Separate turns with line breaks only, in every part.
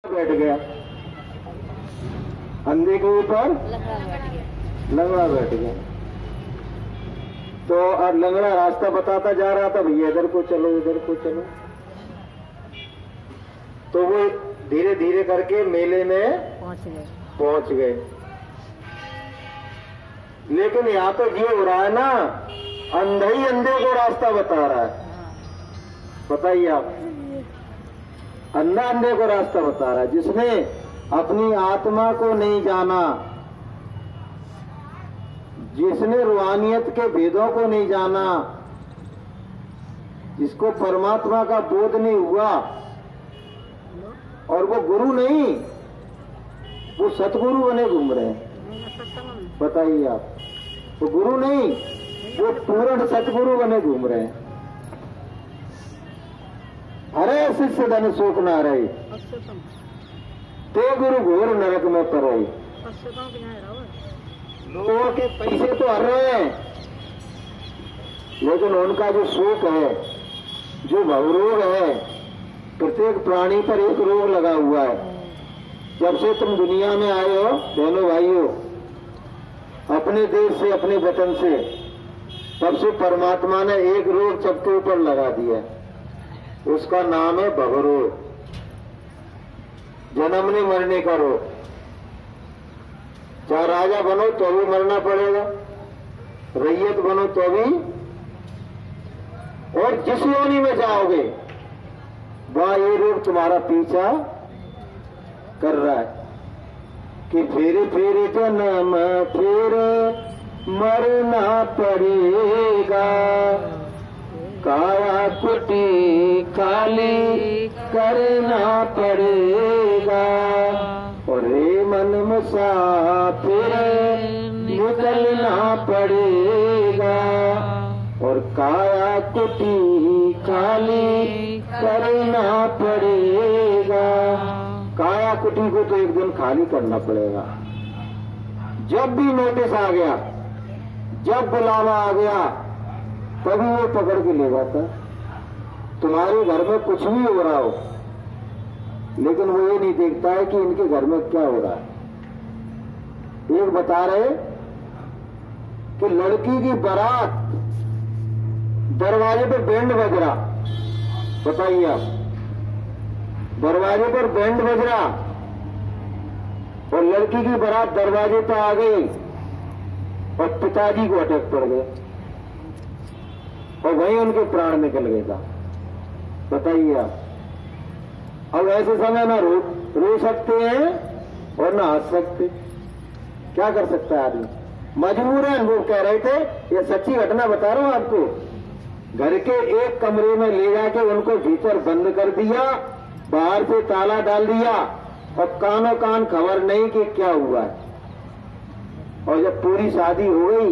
बैठ गया, अंधे के ऊपर लंगड़ा बैठ गया। तो और लंगड़ा रास्ता बताता जा रहा था, भैया इधर को चलो इधर को चलो। तो वो धीरे धीरे करके मेले में पहुंच गए। लेकिन यहाँ तो ये हो रहा है ना, अंधा ही अंधे को रास्ता बता रहा है। बताइए आप, अंधा अंधे को रास्ता बता रहा है। जिसने अपनी आत्मा को नहीं जाना, जिसने रूहानियत के भेदों को नहीं जाना, जिसको परमात्मा का बोध नहीं हुआ, और वो गुरु नहीं, वो सतगुरु बने घूम रहे हैं। बताइए आप, वो गुरु नहीं, वो पूर्ण सतगुरु बने घूम रहे हैं। अरे शिष्य धन शोक ना रहे, ते गुरु घोर नरक में पड़े। लोगों के पैसे तो हर रहे हैं, लेकिन उनका जो शोक है, जो भवरोग है, प्रत्येक प्राणी पर एक रोग लगा हुआ है। जब से तुम दुनिया में आए हो बहनों भाइयों, अपने देश से अपने वतन से, तब से परमात्मा ने एक रोग सबके ऊपर लगा दिया। उसका नाम है भवरोग, जन्मने मरने का रोग। चाहे राजा बनो तो भी मरना पड़ेगा, रैयत बनो तो भी, और जिस योनि में जाओगे वहां ये रोग तुम्हारा पीछा कर रहा है कि फेरे फेरे जन्म फिर मरना पड़ेगा, काया कुटी काली करना पड़ेगा, और रे मन मुसाफिर निकलना पड़ेगा, और काया कुटी खाली करना पड़ेगा। काया कुटी को तो एक दिन खाली करना पड़ेगा। जब भी नोटिस आ गया, जब बुलावा आ गया, तभी वो पकड़ के ले जाता। तुम्हारे घर में कुछ भी हो रहा हो, लेकिन वो ये नहीं देखता है कि इनके घर में क्या हो रहा है। एक बता रहे कि लड़की की बारात, दरवाजे पर बैंड बज रहा। बताइए आप, दरवाजे पर बैंड बज रहा और लड़की की बारात दरवाजे पर आ गई और पिताजी को अटैक पड़ गए और वहीं उनके प्राण निकल गए था। बताइए आप, अब ऐसे समय ना रो सकते हैं और ना हंस सकते। क्या कर सकता है आदमी, मजबूर है। वो कह रहे थे, ये सच्ची घटना बता रहा हूं आपको, घर के एक कमरे में ले जाके उनको भीतर बंद कर दिया, बाहर से ताला डाल दिया और कानों कान खबर नहीं कि क्या हुआ है। और जब पूरी शादी हो गई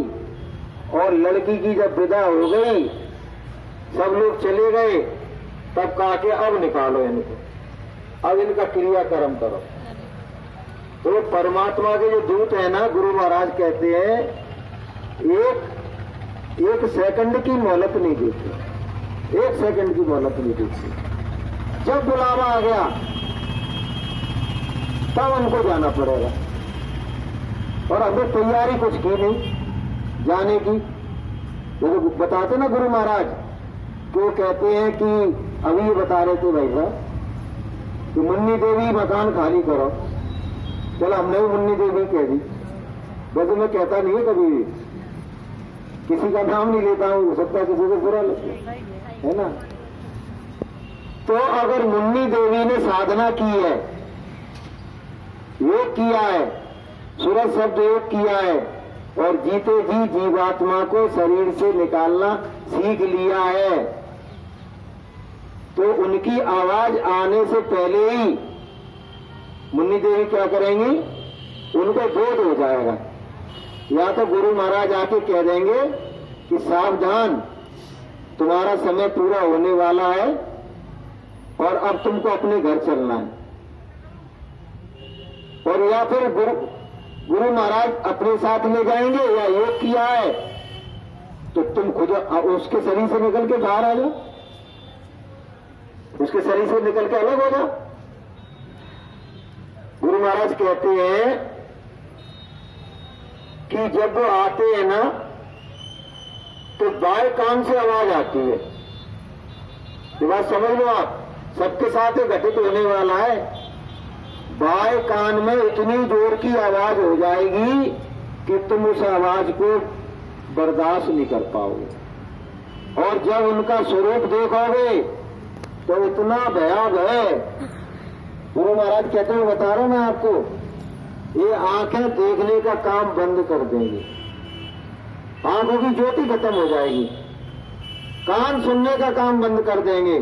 और लड़की की जब विदा हो गई, सब लोग चले गए, तब कहा कि अब निकालो इनको, अब इनका क्रियाकर्म करो। तो परमात्मा के जो दूत है ना, गुरु महाराज कहते हैं, एक सेकंड की मोहलत नहीं देते, एक सेकंड की मोहलत नहीं देते। जब बुलावा आ गया तब उनको जाना पड़ेगा। और हमने तैयारी कुछ की नहीं जाने की। वो बताते ना गुरु महाराज, कि वो कहते हैं कि अभी ये बता रहे थे भाई साहब कि मुन्नी देवी मकान खाली करो। चलो हमने भी मुन्नी देवी कह दी, वैसे मैं कहता नहीं है कभी भी, किसी का नाम नहीं लेता हूं, हो सकता है किसी को बुरा लगे, है ना। तो अगर मुन्नी देवी ने साधना की है, योग किया है, सूरज शब्द योग किया है, और जीते जी जीवात्मा को शरीर से निकालना सीख लिया है, तो उनकी आवाज आने से पहले ही मुन्नी देवी क्या करेंगी, उनको बोध हो जाएगा। या तो गुरु महाराज आके कह देंगे कि सावधान, तुम्हारा समय पूरा होने वाला है और अब तुमको अपने घर चलना है। और या फिर गुरु महाराज अपने साथ ले जाएंगे, या योग किया है तो तुम खुद उसके शरीर से निकल के बाहर आ जाओ, उसके शरीर से निकल के अलग हो जाओ। गुरु महाराज कहते हैं कि जब वो आते हैं ना तो बाएं कान से आवाज आती है। ये बात समझ लो आप, सबके साथ ये घटित होने वाला है। बाएं कान में इतनी जोर की आवाज हो जाएगी कि तुम उस आवाज को बर्दाश्त नहीं कर पाओगे, और जब उनका स्वरूप देखोगे तो इतना भयावह है। गुरु महाराज कहते हैं, बता रहा मैं आपको, ये आंखें देखने का काम बंद कर देंगी, आंखों की ज्योति खत्म हो जाएगी, कान सुनने का काम बंद कर देंगे,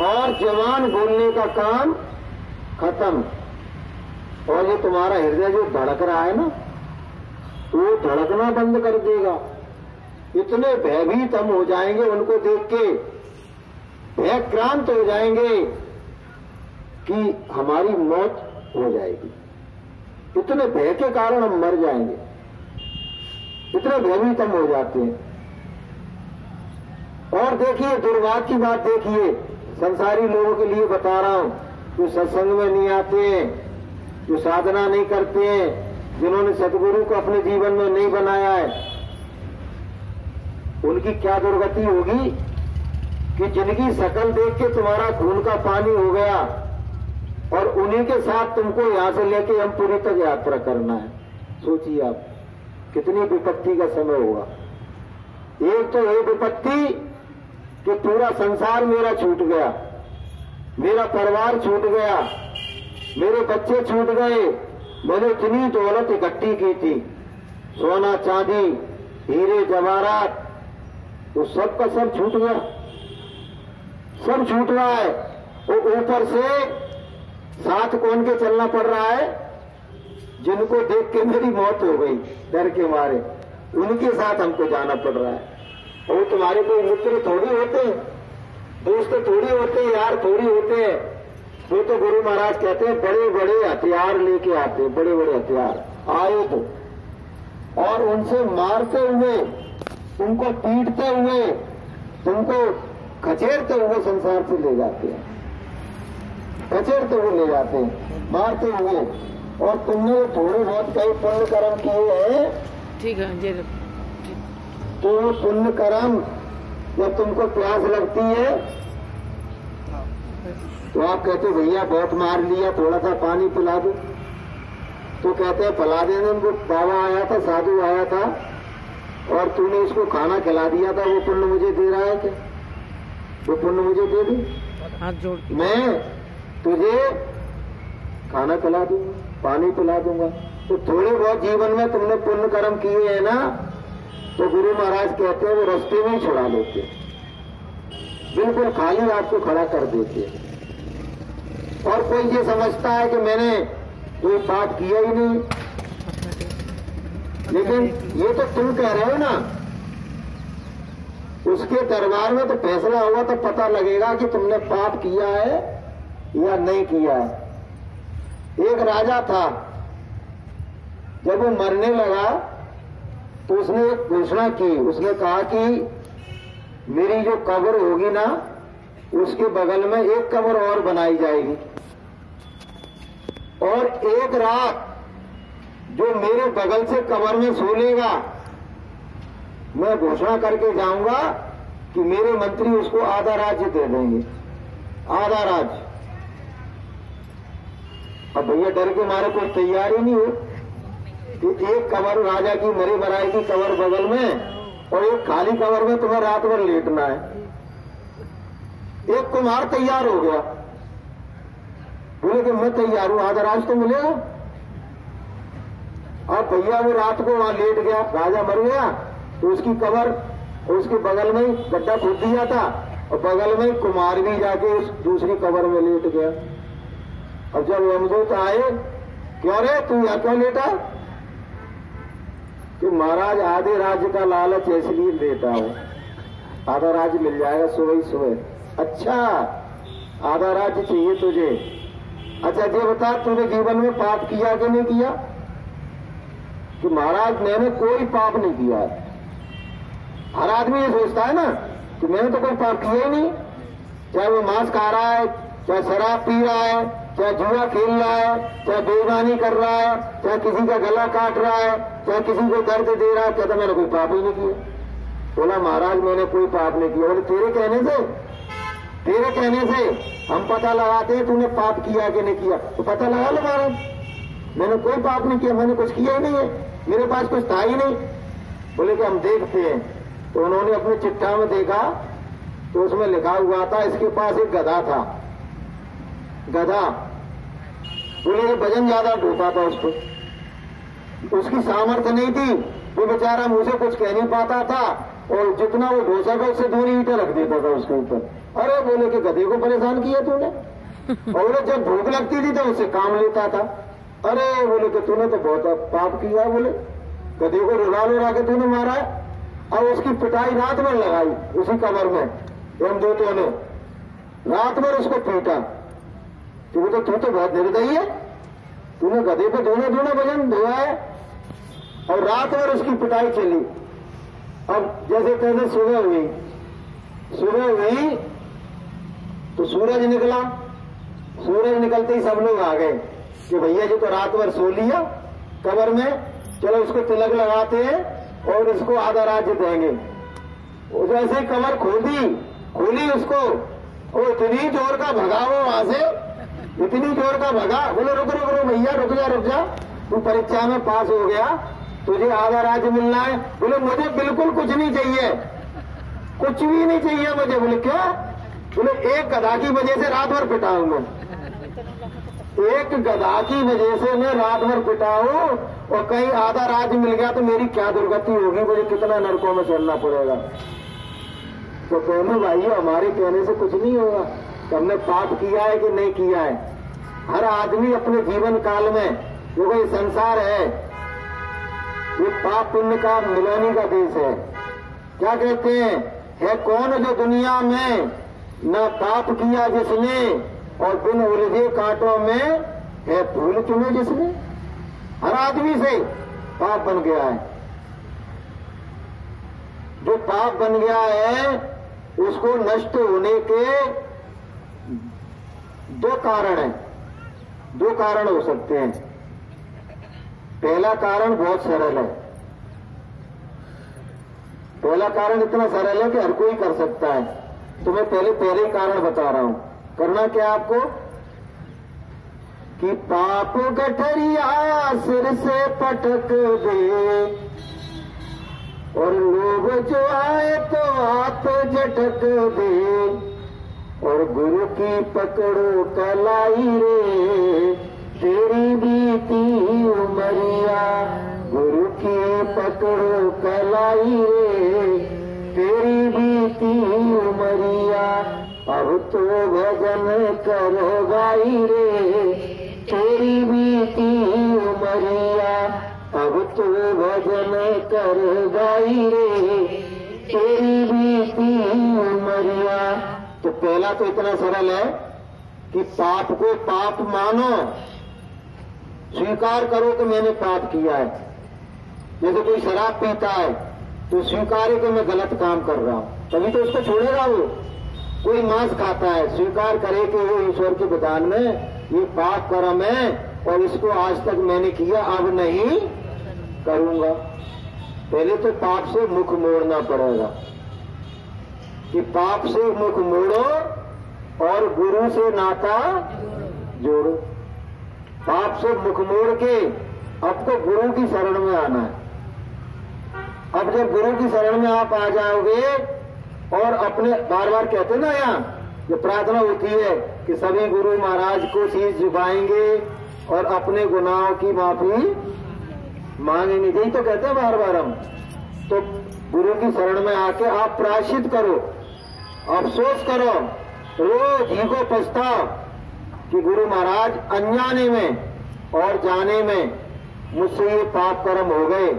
और जवान बोलने का काम खत्म। और ये तुम्हारा हृदय जो धड़क रहा है ना, वो धड़कना बंद कर देगा। इतने भयभीत हम हो जाएंगे उनको देख के, भयक्रांत हो जाएंगे कि हमारी मौत हो जाएगी। इतने भय के कारण हम मर जाएंगे, इतने भयभीत हम हो जाते हैं। और देखिए दुर्भाग्य की बात, देखिए संसारी लोगों के लिए बता रहा हूं, जो सत्संग में नहीं आते हैं, जो साधना नहीं करते हैं, जिन्होंने सतगुरु को अपने जीवन में नहीं बनाया है, उनकी क्या दुर्गति होगी कि जिनकी शकल देख के तुम्हारा खून का पानी हो गया, और उन्हीं के साथ तुमको यहां से लेके यमपुरी तक यात्रा करना है। सोचिए आप कितनी विपत्ति का समय होगा। एक तो ये विपत्ति कि पूरा संसार मेरा छूट गया, मेरा परिवार छूट गया, मेरे बच्चे छूट गए, मैंने इतनी दौलत इकट्ठी की थी, सोना चांदी हीरे जवाहरात, वो सब का सब छूट गया, सब छूट रहा है। वो ऊपर से साथ कौन के चलना पड़ रहा है, जिनको देख के मेरी मौत हो गई डर के मारे, उनके साथ हमको जाना पड़ रहा है। और तुम्हारे कोई मित्र थोड़ी होते हैं, दोस्त थोड़ी होते हैं, यार थोड़ी होते हैं। वो तो गुरु महाराज कहते हैं बड़े बड़े हथियार लेके आते, बड़े बड़े हथियार आए तो, और उनसे मारते हुए, उनको पीटते हुए, तुमको खचेरते हुए संसार से ले जाते हैं, खचेरते हुए ले जाते हैं, मारते हुए। और तुमने थोड़े बहुत कई पुण्य कर्म किए हैं,
ठीक है जी,
तो वो पुण्य कर्म जब तुमको प्यास लगती है तो आप कहते हो भैया बहुत मार लिया, थोड़ा सा पानी पिला दो, तो कहते हैं पिला देने। उनको बाबा आया था, साधु आया था, और तूने उसको खाना खिला दिया था, वो पुण्य मुझे दे रहा है क्या? वो पुण्य मुझे दे दे,
हाथ जोड़
मैं तुझे खाना खिला दूंगा, पानी पिला दूंगा। तो थोड़े बहुत जीवन में तुमने पुण्य कर्म किए हैं ना, तो गुरु महाराज कहते हैं वो रास्ते में ही छुड़ा लेते, बिल्कुल खाली आपको खड़ा कर देते। और कोई ये समझता है कि मैंने कोई पाप किया ही नहीं, लेकिन ये तो तुम कह रहे हो ना, उसके दरबार में तो फैसला होगा तो पता लगेगा कि तुमने पाप किया है या नहीं किया है। एक राजा था, जब वो मरने लगा तो उसने एक घोषणा की, उसने कहा कि मेरी जो कब्र होगी ना, उसके बगल में एक कब्र और बनाई जाएगी, और एक रात जो मेरे बगल से कब्र में सो लेगा, मैं घोषणा करके जाऊंगा कि मेरे मंत्री उसको आधा राज्य दे देंगे, आधा राज्य। अब भैया डर के मारे कोई तैयार ही नहीं हो कि एक कब्र राजा की मरे बराई की कब्र बगल में, और एक खाली कब्र में तुम्हें रात भर लेटना है। एक कुम्हार तैयार हो गया, बोले कि मैं तैयार हूं, आधा राज तो मिलेगा। अब भैया वो रात को वहां लेट गया, राजा मर गया, तो उसकी कब्र, उसके बगल में ही गड्ढा खोद दिया था, और बगल में कुमार भी जाके उस दूसरी कब्र में लेट गया। अब जब यमदूत आए, क्यों रे तू यहां क्यों लेटा? कि महाराज आधे राज्य का लालच इसलिए लेता हूं, आधा राज्य मिल जाएगा सुबह ही सुबह। अच्छा आधा राज्य चाहिए तुझे? अच्छा ये बता तूने जीवन में पाप किया कि नहीं किया? कि महाराज मैंने कोई पाप नहीं किया है। हर आदमी ये सोचता है ना कि मैंने तो कोई पाप किया ही नहीं, चाहे वो मांस खा रहा है, चाहे शराब पी रहा है, चाहे जुआ खेल रहा है, चाहे बेईमानी कर रहा है, चाहे किसी का गला काट रहा है, चाहे किसी को दर्द दे रहा है, कहता मैंने कोई पाप ही नहीं किया। बोला महाराज मैंने कोई पाप नहीं किया। बोले तेरे कहने से हम पता लगाते हैं तूने पाप किया कि नहीं किया, तो पता लगा लो महाराज, मैंने कोई पाप नहीं किया, मैंने कुछ किया ही नहीं है, मेरे पास कुछ था ही नहीं। बोले कि हम देखते हैं। तो उन्होंने अपने चिट्ठा में देखा तो उसमें लिखा हुआ था, इसके पास एक गधा था, गधा। बोले कि वजन ज्यादा ढोता था उसको, उसकी सामर्थ्य नहीं थी, वो बेचारा मुझे कुछ कह नहीं पाता था और जितना वो ढो सका उससे 2 ईंटें रख देता था उसके ऊपर। अरे बोले कि गधे को परेशान किया तूने। और जब भूख लगती थी तो उससे काम लेता था। अरे बोले कि तूने तो बहुत पाप किया। बोले गधे को रुला के तूने मारा है। और उसकी पिटाई रात में लगाई उसी कमर में, यमदूतों ने रात भर उसको पीटा। तू तो बहुत निर्दयी है, तूने गधे पे दूना वजन धोया है। और रात भर उसकी पिटाई चली। अब जैसे तैसे सुबह हुई तो सूरज निकला। सूरज निकलते ही सब लोग आ गए कि भैया जी तो रात भर सो लिया कब्र में, चलो उसको तिलक लगाते हैं और इसको आधा राज्य देंगे। जैसे ही कब्र खोली उसको, वो इतनी जोर का भगा वो वहां से, इतनी जोर का भगा। बोले रुक भैया रुक जा, तू परीक्षा में पास हो गया, तुझे आधा राज्य मिलना है। बोले मुझे बिल्कुल कुछ नहीं चाहिए, कुछ भी नहीं चाहिए मुझे। बोले क्या? बोले एक गधा की वजह से रात भर पिटा हूं मैं, एक गधा की वजह से मैं रात भर पिटा हूं, और कहीं आधा राज्य मिल गया तो मेरी क्या दुर्गति होगी, मुझे कितना नरकों में चलना पड़ेगा। तो कहने भाइयों हमारे कहने से कुछ नहीं होगा, हमने पाप किया है कि नहीं किया है। हर आदमी अपने जीवन काल में, जो ये संसार है ये पाप पुण्य का मिलानी का देश है। क्या कहते हैं, है कौन जो दुनिया में न पाप किया जिसने, और बिन उलझे कांटों में है फूल चुने जिसने। हर आदमी से पाप बन गया है। जो पाप बन गया है उसको नष्ट होने के 2 कारण हैं, 2 कारण हो सकते हैं। पहला कारण बहुत सरल है, पहला कारण इतना सरल है कि हर कोई कर सकता है। तो मैं पहले ही कारण बता रहा हूं। करना क्या आपको कि पाप गठरिया सिर से पटक दे, और लोग जो आए तो हाथ झटक दे, और गुरु की पकड़ो कलाई रे तेरी बीती उमरिया। गुरु की पकड़ो कलाई रे तेरी बीती उमरिया। अब तो भजन करो गाई रे तेरी बीती उमरिया। अब तो भजन करो गाई रे तेरी बीती उमरिया। तो पहला तो इतना सरल है कि पाप को पाप मानो, स्वीकार करो कि मैंने पाप किया है। जैसे कोई शराब पीता है तो स्वीकार कि मैं गलत काम कर रहा हूं, तभी तो उसको छोड़ेगा वो। कोई मांस खाता है, स्वीकार करे कि वो ईश्वर के विधान में ये पाप कर्म है और इसको आज तक मैंने किया, अब नहीं करूंगा। पहले तो पाप से मुख मोड़ना पड़ेगा कि पाप से मुख मोड़ो और गुरु से नाता जोड़ो। पाप से मुख मोड़ के आपको गुरु की शरण में आना है। अब जब गुरु की शरण में आप आ जाओगे और अपने बार बार कहते ना, यहाँ जो प्रार्थना होती है कि सभी गुरु महाराज को शीश झुकाएंगे और अपने गुनाहों की माफी मांगेंगे, यही तो कहते हैं बार बार हम। तो गुरु की शरण में आके आप प्रायश्चित करो, अफसोस करो, रोज ही को पछताओ कि गुरु महाराज अनजाने में और जाने में मुझसे ये पाप कर्म हो गए।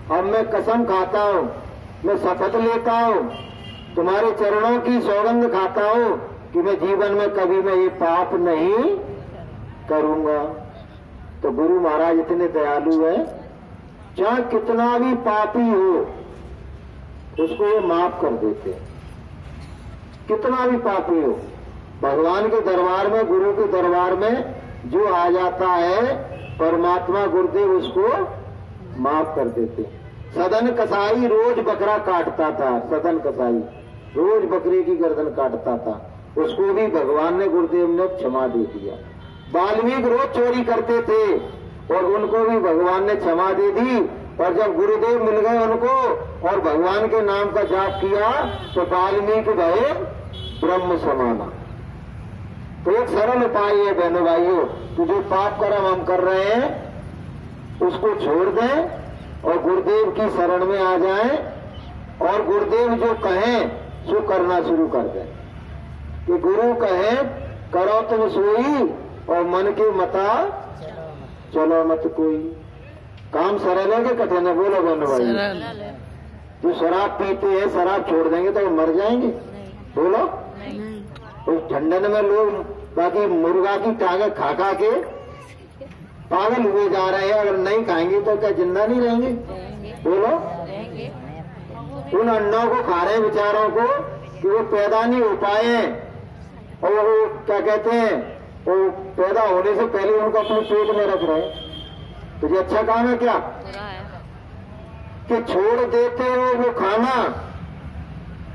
अब मैं कसम खाता हूं, मैं शपथ लेता हूं, तुम्हारे चरणों की सौगंध खाता हूं कि मैं जीवन में कभी मैं ये पाप नहीं करूंगा। तो गुरु महाराज इतने दयालु है, चाहे कितना भी पापी हो उसको ये माफ कर देते। कितना भी पापी हो, भगवान के दरबार में, गुरु के दरबार में जो आ जाता है परमात्मा गुरुदेव उसको माफ कर देते। सदन कसाई रोज बकरा काटता था, सदन कसाई रोज बकरे की गर्दन काटता था, उसको भी भगवान ने गुरुदेव ने क्षमा दे दिया। वाल्मीकि रोज चोरी करते थे और उनको भी भगवान ने क्षमा दे दी। और जब गुरुदेव मिल गए उनको और भगवान के नाम का जाप किया तो वाल्मीकि भये ब्रह्म समाना। तो एक सरल उपाय है बहनों भाइयों, तो जो पाप कर्म हम कर रहे हैं उसको छोड़ दें और गुरुदेव की शरण में आ जाएं और गुरुदेव जो कहें सो करना शुरू कर दें। कि गुरु कहे करो तुम सोई और मन के मता चलो मत कोई। काम सरल है कि कठिन है? बोलो बहनों भाई। जो शराब पीते हैं शराब छोड़ देंगे तो मर जाएंगे? बोलो। उस ठंडन में लोग बाकी मुर्गा की टांगे खा खा के पागल हुए जा रहे हैं, अगर नहीं खाएंगे तो क्या जिंदा नहीं रहेंगे? बोलो। उन अंडों को खा रहे हैं बेचारों को कि वो पैदा नहीं हो पाए और वो क्या कहते हैं वो पैदा होने से पहले उनको अपने पेट में रख रहे हैं। तो ये अच्छा काम है क्या कि छोड़ देते हो वो खाना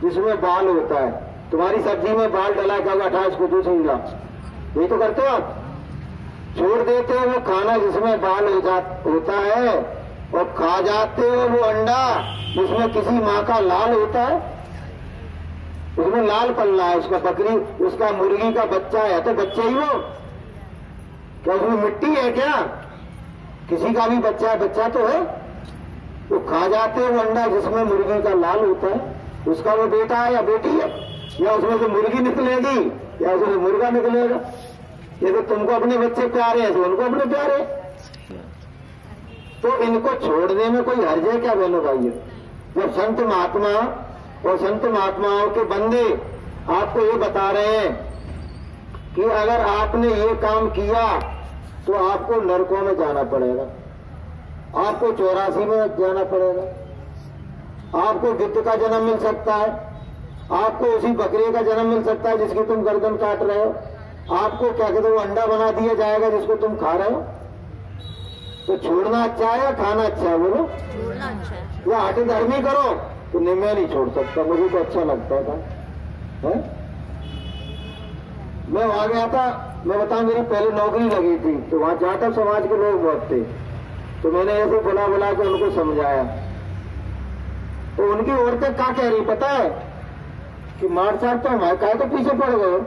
जिसमें बाल होता है? तुम्हारी सब्जी में बाल डला क्या अठा इसको दूसरा ये तो करते हो आप। छोड़ देते हो वो खाना जिसमें बाल होता है और खा जाते हो वो अंडा जिसमें किसी माँ का लाल होता है। उसमें लाल पल्ला है, उसका बकरी उसका मुर्गी का बच्चा है तो बच्चा ही वो। क्या उसमें मिट्टी है क्या? किसी का भी बच्चा है, बच्चा तो है। तो खा जाते हो अंडा जिसमें मुर्गी का लाल होता है, उसका वो बेटा है या बेटी है, या उसमें से मुर्गी निकलेगी या उसमें मुर्गा निकलेगा। ये तो तुमको अपने बच्चे प्यारे हैं तो उनको अपने प्यारे। तो इनको छोड़ने में कोई हर्ज है क्या बहनों भाइयों? जब संत महात्मा और संत महात्माओं के बंदे आपको ये बता रहे हैं कि अगर आपने ये काम किया तो आपको नरकों में जाना पड़ेगा, आपको 84 में जाना पड़ेगा, आपको गिद्ध का जन्म मिल सकता है, आपको उसी बकरे का जन्म मिल सकता है जिसकी तुम गर्दन काट रहे हो, आपको क्या कहते हो अंडा बना दिया जाएगा जिसको तुम खा रहे हो। तो छोड़ना अच्छा है या खाना अच्छा है? बोलो।
छोड़ना अच्छा है।
या हठी धर्मी करो तो नहीं, मैं नहीं छोड़ सकता, मुझे तो अच्छा लगता था है? मैं वहां गया था, मैं बताऊं मेरी पहले नौकरी लगी थी तो वहां जाता समाज के लोग बहुत थे तो मैंने ऐसे बुला बुला के उनको समझाया तो उनकी औरतें क्या कह रही पता है कि मार साहब तो हमारे काय तो पीछे पड़ गए,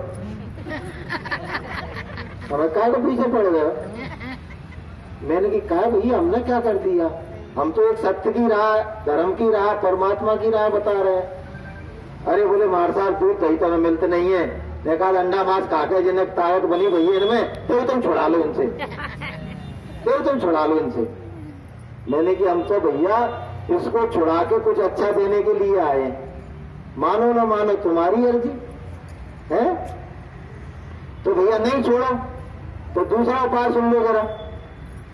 हमें काय तो पीछे पड़ गए। मैंने कि कहा भैया हमने क्या कर दिया, हम तो एक सत्य की राह, धर्म की राह, परमात्मा की राह बता रहे हैं। अरे बोले मार साहब दूध दही तो हमें मिलते नहीं है, देखा अंडा मांस खाके जिन्हें ताकत बनी भैया इनमें तो तुम छुड़ा लो इनसे, तो तुम छुड़ा लो इनसे। मैंने कि हम तो भैया इसको छुड़ा के कुछ अच्छा देने के लिए आए, मानो ना मानो तुम्हारी अर्जी है। तो भैया नहीं छोड़ो तो दूसरा उपाय सुन लो जरा।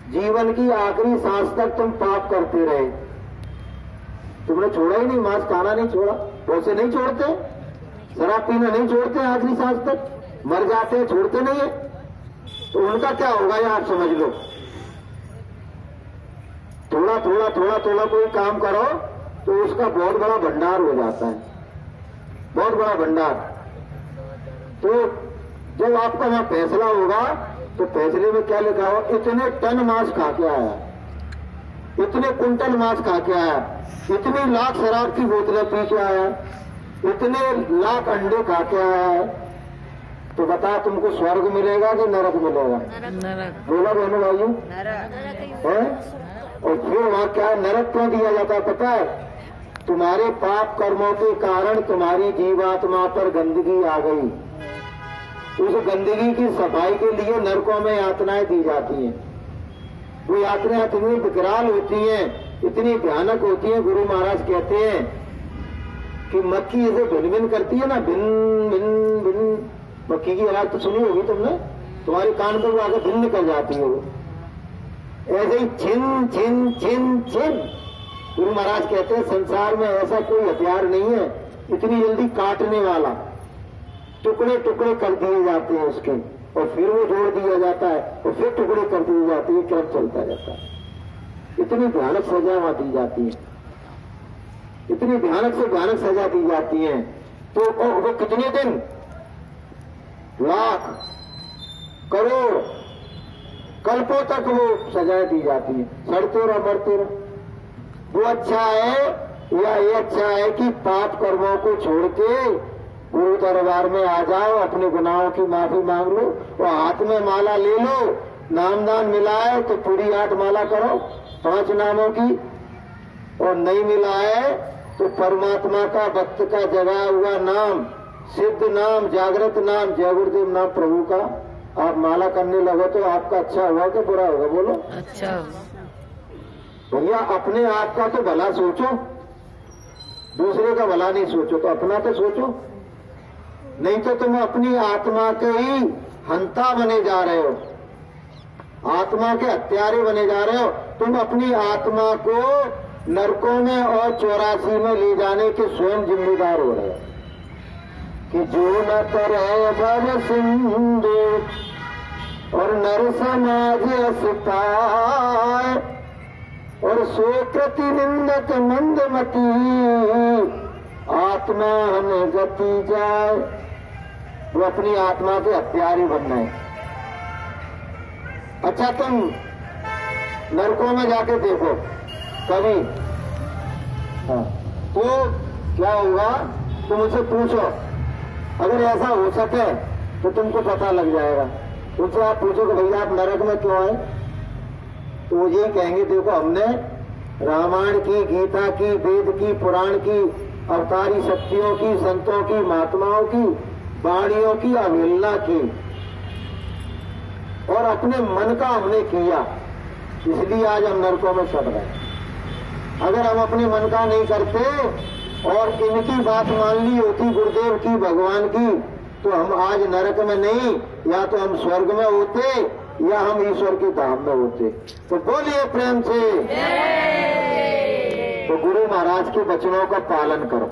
जीवन की आखिरी सांस तक तुम पाप करते रहे, तुमने छोड़ा ही नहीं, मांस खाना नहीं छोड़ा, वैसे नहीं छोड़ते, शराब पीना नहीं छोड़ते, आखिरी सांस तक मर जाते हैं, छोड़ते नहीं है। तो उनका क्या होगा ये आप समझ लो। थोड़ा थोड़ा थोड़ा थोड़ा कोई काम करो तो उसका बहुत बड़ा भंडार हो जाता है, बहुत बड़ा भंडार। तो जब आपका वहां फैसला होगा तो फैसले में क्या लिखा हो, इतने टन मांस खा के आया, इतने कुंटल मांस खा के आया, इतनी लाख शराब की बोतलें पी के आया, इतने लाख अंडे खा के आया है। तो बता तुमको स्वर्ग मिलेगा कि नरक मिलेगा?
नरक।
बोला बहनों भाइयों है। और फिर वहां क्या नरक क्यों दिया जाता है पता है? तुम्हारे पाप कर्मों के कारण तुम्हारी जीवात्मा पर गंदगी आ गई, उस गंदगी की सफाई के लिए नरकों में यातनाएं दी जाती हैं। वो यातनाएं इतनी विकराल होती हैं, इतनी भयानक होती हैं, गुरु महाराज कहते हैं कि मक्खी ऐसे भिन भिन करती है ना, भिन भिन भिन, मक्खी की आवाज तो सुनी होगी तुमने, तुम्हारे कान पर वो आगे भिन्न कर जाती है। वो ऐसे ही छिन छिन छिन छिन। गुरु महाराज कहते हैं संसार में ऐसा कोई हथियार नहीं है इतनी जल्दी काटने वाला, टुकड़े टुकड़े कर दिए जाते हैं उसके। और फिर वो जोड़ दिया जाता है और फिर टुकड़े कर दिए जाते हैं, क्रम चलता रहता है। इतनी भयानक सजा वहां दी जाती है, इतनी भयानक से भयानक सजा दी जाती है। तो वो कितने दिन, लाख करोड़ कल्पों तक वो सजाएं दी जाती है। सड़ते रहो मरते रहो। वो अच्छा है या ये अच्छा है कि पाप कर्मों को छोड़ के गुरु दरबार में आ जाओ, अपने गुनाहों की माफी मांग लो और हाथ में माला ले लो, नामदान मिला है तो पूरी 8 माला करो 5 नामों की, और नहीं मिला है तो परमात्मा का भक्त का जगा हुआ नाम, सिद्ध नाम, जागृत नाम, जय गुरुदेव नाम प्रभु का आप माला करने लगो तो आपका अच्छा होगा कि बुरा होगा? बोलो।
अच्छा
भैया अपने आप का तो भला सोचो, दूसरे का भला नहीं सोचो, तो अपना तो सोचो, नहीं तो तुम अपनी आत्मा के ही हंता बने जा रहे हो, आत्मा के हत्यारे बने जा रहे हो। तुम अपनी आत्मा को नरकों में और 84 में ले जाने के स्वयं जिम्मेदार हो रहे हो। कि जो न करे भव सिंधु और नर समाज अस्ताय और सोकृति निंदक मंदमती आत्मा हमें गति जाए। वो अपनी आत्मा के हत्यारे बनना है। अच्छा तुम नरकों में जाके देखो कभी, हाँ, तो क्या होगा तुम मुझसे पूछो, अगर ऐसा हो सके तो तुमको पता लग जाएगा। उनसे आप पूछो कि भैया आप नरक में क्यों आए, तो वो ये कहेंगे देखो हमने रामायण की, गीता की, वेद की, पुराण की, अवतारी शक्तियों की, संतों की, महात्माओं की वाणियों की अवहेलना की और अपने मन का हमने किया, इसलिए आज हम नरकों में चढ़ रहे हैं। अगर हम अपने मन का नहीं करते और इनकी बात मान ली होती गुरुदेव की, भगवान की, तो हम आज नरक में नहीं, या तो हम स्वर्ग में होते या हम ईश्वर के धाम में होते। तो बोलिए प्रेम से। तो गुरु महाराज के वचनों का पालन करो।